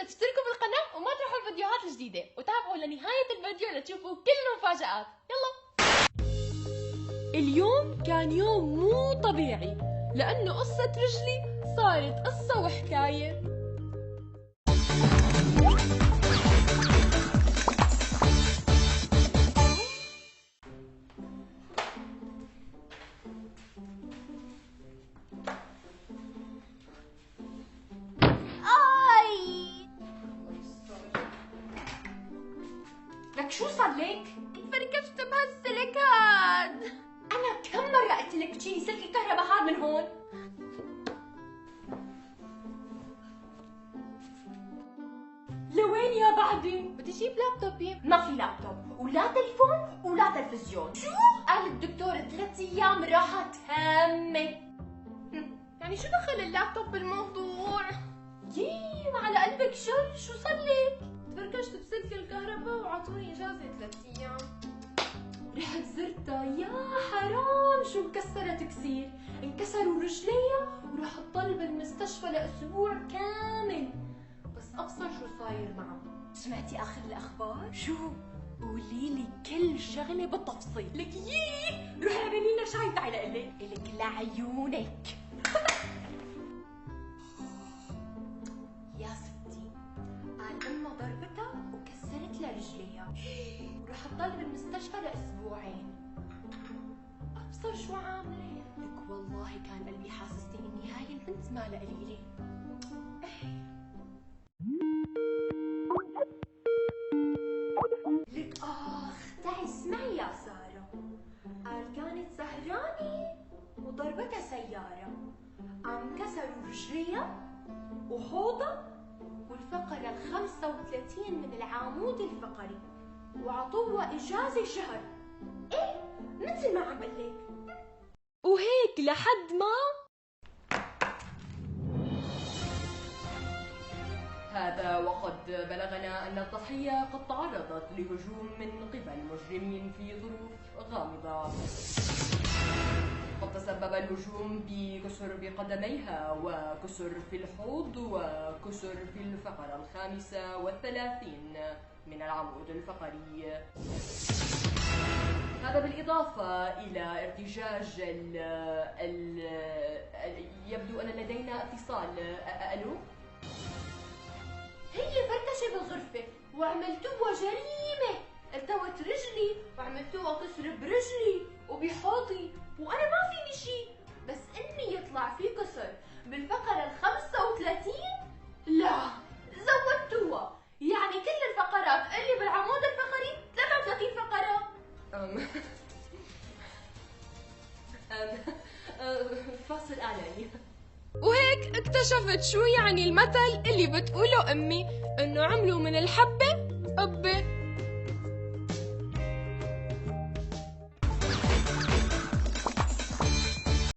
تشتركوا بالقناة وما تروحوا الفيديوهات الجديدة، وتابعوا لنهاية الفيديو لتشوفوا كل المفاجآت. يلا. اليوم كان يوم مو طبيعي، لأنه قصة رجلي صارت قصة وحكاية. لك شو صار لك؟ انفركشت بهالسلكات. أنا كم مرة قلت لك تشيلي سلك الكهرباء هاد من هون؟ لوين يا بعدي؟ بدي اجيب لابتوبي. ما في لابتوب ولا تليفون ولا تلفزيون. شو؟ قال الدكتور 3 أيام راحة تامة. يعني شو دخل اللابتوب بالموضوع؟ يي على قلبك شو صار لك؟ تفركشت بسلك الكهرباء وعطوني اجازه 3 أيام. رحت زرتها، يا حرام شو انكسرت كثير، انكسروا رجليها ورح تضل بالمستشفى لاسبوع كامل. بس ابصر شو صاير معها. سمعتي اخر الاخبار؟ شو؟ قولي لي كل شغله بالتفصيل. لك يي روحي اعملي لنا شاي تعالي لقلك. الك لعيونك. يا ستي قال امها ضربتها وكسرت لها رجليها ورح تضل بالمستشفى لاسبوعين. ابصر شو عامله. لك والله كان قلبي حاسسني اني هاي البنت ما لها قليله. لك تعي اسمعي يا ساره. قال كانت سهرانه وضربتها سياره، قام كسروا رجليها وحوضها والفقرة 35 من العمود الفقري وعطوها إجازة شهر. إيه مثل ما عم بقلك. وهيك لحد ما هذا وقد بلغنا أن الضحية قد تعرضت لهجوم من قبل مجرمين في ظروف غامضة. قد تسبب الهجوم بكسر بقدميها وكسر في الحوض وكسر في الفقرة 35 من العمود الفقري. هذا بالإضافة إلى ارتجاج يبدو أن لدينا اتصال. ألو؟ هي فركشة بالغرفة وعملتوها جريمة. التوت رجلي وعملتوها كسر برجلي وبحوضي وانا ما فيني شي، بس اني يطلع في كسر بالفقرة 35 لا زودتوها، يعني كل الفقرات اللي بالعمود الفقري 33 فقرة. فاصل اعلاني. وهيك اكتشفت شو يعني المثل اللي بتقوله امي، انه عملوا من الحبة قبة.